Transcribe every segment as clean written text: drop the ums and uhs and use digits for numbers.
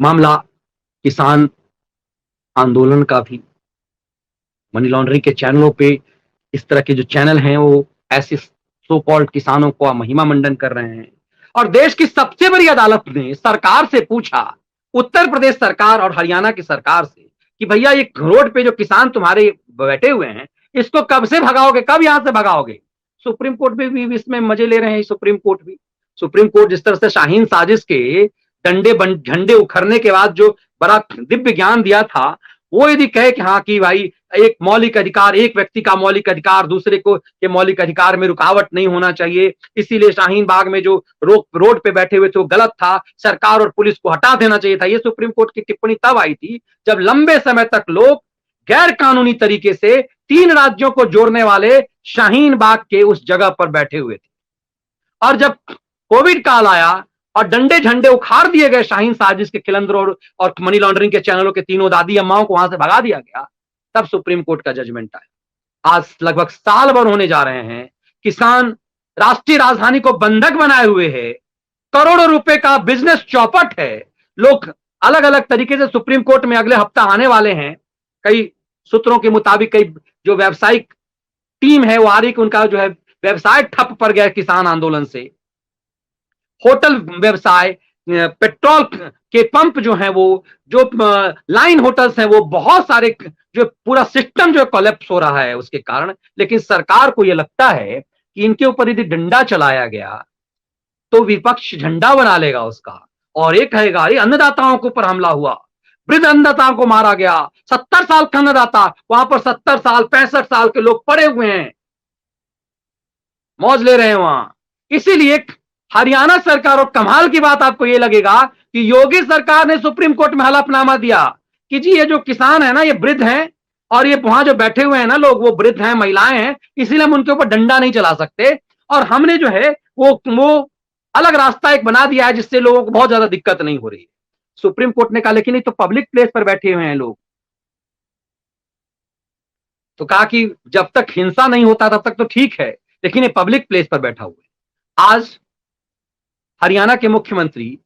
मामला किसान आंदोलन का भी। मनी लॉन्ड्रिंग के चैनलों पे इस तरह के जो चैनल हैं वो ऐसे सो कॉल्ड किसानों को महिमा मंडन कर रहे हैं। और देश की सबसे बड़ी अदालत ने सरकार से पूछा, उत्तर प्रदेश सरकार और हरियाणा की सरकार से, कि भैया ये रोड पे जो किसान तुम्हारे बैठे हुए हैं इसको कब से भगाओगे, कब यहां से भगाओगे। सुप्रीम कोर्ट भी इसमें मजे ले रहे हैं। सुप्रीम कोर्ट जिस तरह से शाहीन साजिश के झंडे उखड़ने के बाद जो बड़ा दिव्य ज्ञान दिया था, वो यदि कहे कि हाँ कि भाई एक मौलिक अधिकार, एक व्यक्ति का मौलिक अधिकार दूसरे को के मौलिक अधिकार में रुकावट नहीं होना चाहिए, इसीलिए शाहीन बाग में जो रोड पे बैठे हुए थे वो गलत था, सरकार और पुलिस को हटा देना चाहिए था। ये सुप्रीम कोर्ट की टिप्पणी तब आई थी जब लंबे समय तक लोग गैर कानूनी तरीके से 3 राज्यों को जोड़ने वाले शाहीन बाग के उस जगह पर बैठे हुए थे। और जब कोविड काल आया और डंडे झंडे उखाड़ दिए गए शाहीन साजिश के खिलंदरों और मनी लॉन्ड्रिंग के चैनलों के तीनों दादी अम्माओं को वहां से भगा दिया गया, तब सुप्रीम कोर्ट का जजमेंट आया। आज लगभग साल भर होने जा रहे हैं, किसान राष्ट्रीय राजधानी को बंधक बनाए हुए है, करोड़ों रुपए का बिजनेस चौपट है। लोग अलग अलग तरीके से सुप्रीम कोर्ट में अगले हफ्ता आने वाले हैं। कई सूत्रों के मुताबिक कई जो व्यावसायिक टीम है वो आ रही कि उनका जो है व्यवसाय ठप पड़ गया किसान आंदोलन से। होटल व्यवसाय, पेट्रोल के पंप जो है वो, जो लाइन होटल्स हैं वो, बहुत सारे जो पूरा सिस्टम जो कोलैप्स हो रहा है उसके कारण। लेकिन सरकार को यह लगता है कि इनके ऊपर यदि डंडा चलाया गया तो विपक्ष झंडा बना लेगा उसका और एक कहेगा अरे अन्नदाताओं के ऊपर हमला हुआ, वृद्ध अन्नदाताओं को मारा गया, 70 साल का अन्नदाता, वहां पर 70 साल 65 साल के लोग पड़े हुए हैं, मौज ले रहे हैं वहां। इसीलिए हरियाणा सरकार, और कमाल की बात आपको यह लगेगा कि योगी सरकार ने सुप्रीम कोर्ट में हलफनामा दिया कि जी ये जो किसान है ना ये वृद्ध हैं और ये वहां जो बैठे हुए हैं ना लोग वो वृद्ध हैं, महिलाएं हैं, इसीलिए हम उनके ऊपर डंडा नहीं चला सकते और हमने जो है वो अलग रास्ता एक बना दिया है जिससे लोगों को बहुत ज्यादा दिक्कत नहीं हो रही है। सुप्रीम कोर्ट ने कहा लेकिन ये तो पब्लिक प्लेस पर बैठे हुए हैं लोग, तो कहा कि जब तक हिंसा नहीं होता तब तक तो ठीक है, लेकिन ये पब्लिक प्लेस पर बैठा हुआ है। आज हरियाणा के मुख्यमंत्री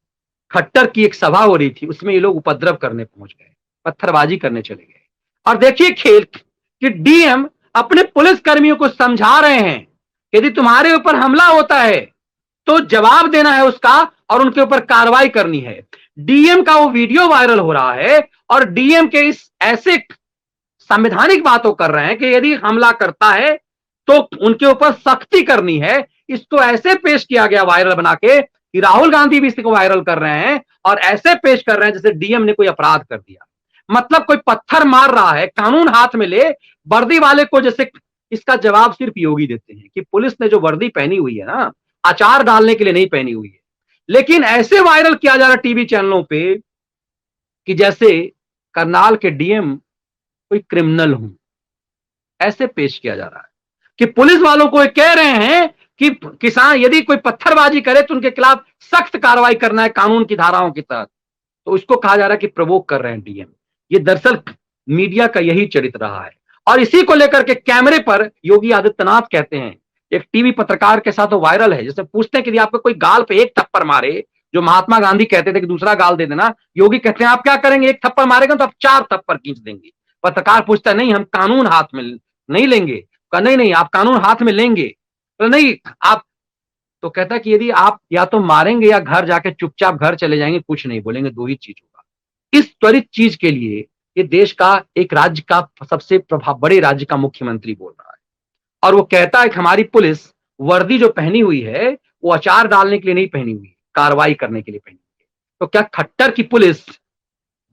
खट्टर की एक सभा हो रही थी, उसमें ये लोग उपद्रव करने पहुंच गए, पत्थरबाजी करने चले गए। और देखिए खेल कि डीएम अपने पुलिस कर्मियों को समझा रहे हैं यदि तुम्हारे ऊपर हमला होता है तो जवाब देना है उसका और उनके ऊपर कार्रवाई करनी है। डीएम का वो वीडियो वायरल हो रहा है और डीएम के इस ऐसे संवैधानिक बातों कर रहे हैं कि यदि हमला करता है तो उनके ऊपर सख्ती करनी है। इसको ऐसे पेश किया गया वायरल बना के कि राहुल गांधी भी इसको वायरल कर रहे हैं और ऐसे पेश कर रहे हैं जैसे डीएम ने कोई अपराध कर दिया। मतलब कोई पत्थर मार रहा है, कानून हाथ में ले, वर्दी वाले को जैसे। इसका जवाब सिर्फ योगी देते हैं कि पुलिस ने जो वर्दी पहनी हुई है ना, अचार डालने के लिए नहीं पहनी हुई है। लेकिन ऐसे वायरल किया जा रहा टीवी चैनलों पे कि जैसे करनाल के डीएम कोई क्रिमिनल हूं, ऐसे पेश किया जा रहा है कि पुलिस वालों को कह रहे हैं कि किसान यदि कोई पत्थरबाजी करे तो उनके खिलाफ सख्त कार्रवाई करना है कानून की धाराओं के तहत। तो इसको कहा जा रहा है कि प्रवोक कर रहे हैं डीएम। ये दरअसल मीडिया का यही चरित्र रहा है और इसी को लेकर के कैमरे पर योगी आदित्यनाथ कहते हैं, एक टीवी पत्रकार के साथ वो वायरल है, जैसे पूछते हैं कि आपको कोई गाल पे एक थप्पड़ मारे, जो महात्मा गांधी कहते थे कि दूसरा गाल दे देना, योगी कहते हैं आप क्या करेंगे, एक थप्पड़ मारेगा तो आप 4 थप्पड़ खींच देंगे। पत्रकार पूछता है नहीं हम कानून हाथ में नहीं लेंगे, कहा नहीं नहीं आप कानून हाथ में लेंगे, तो नहीं आप, तो कहता है कि यदि आप या तो मारेंगे या घर जाके चुपचाप घर चले जाएंगे, कुछ नहीं बोलेंगे, 2 ही चीज होगा। इस त्वरित चीज के लिए ये देश का एक राज्य का सबसे बड़े राज्य का मुख्यमंत्री बोल रहा है और वो कहता है कि हमारी पुलिस वर्दी जो पहनी हुई है वो अचार डालने के लिए नहीं पहनी हुई, कार्रवाई करने के लिए पहनी हुई है। तो क्या खट्टर की पुलिस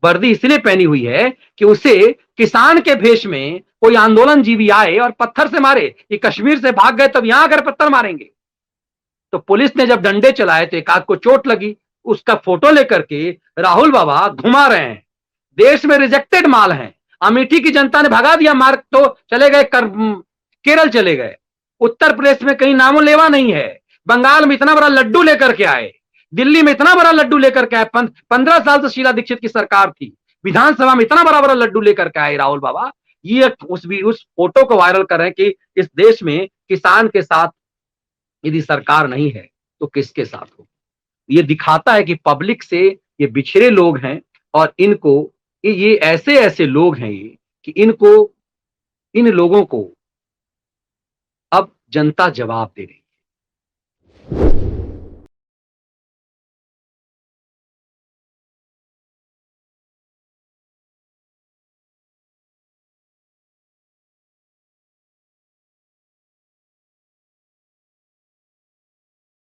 वर्दी इसलिए पहनी हुई है कि उसे किसान के भेष में कोई आंदोलन जीवी आए और पत्थर से मारे, ये कश्मीर से भाग गए तब यहां आकर पत्थर मारेंगे। तो पुलिस ने जब डंडे चलाए तो एक आध को चोट लगी, उसका फोटो लेकर के राहुल बाबा घुमा रहे हैं। देश में रिजेक्टेड माल है, अमेठी की जनता ने भगा दिया, मार्ग तो चले गए, केरल चले गए, उत्तर प्रदेश में कहीं नामो लेवा नहीं है, बंगाल में इतना बड़ा लड्डू लेकर के आए, दिल्ली में इतना बड़ा लड्डू लेकर के आए, 15 साल से शीला दीक्षित की सरकार थी, विधानसभा में इतना बड़ा बड़ा लड्डू लेकर के आए राहुल बाबा। ये उस फोटो को वायरल कर रहे हैं कि इस देश में किसान के साथ यदि सरकार नहीं है तो किसके साथ हो। ये दिखाता है कि पब्लिक से ये बिछड़े लोग हैं और इनको ये ऐसे ऐसे लोग हैं ये कि इन लोगों को अब जनता जवाब दे रही है।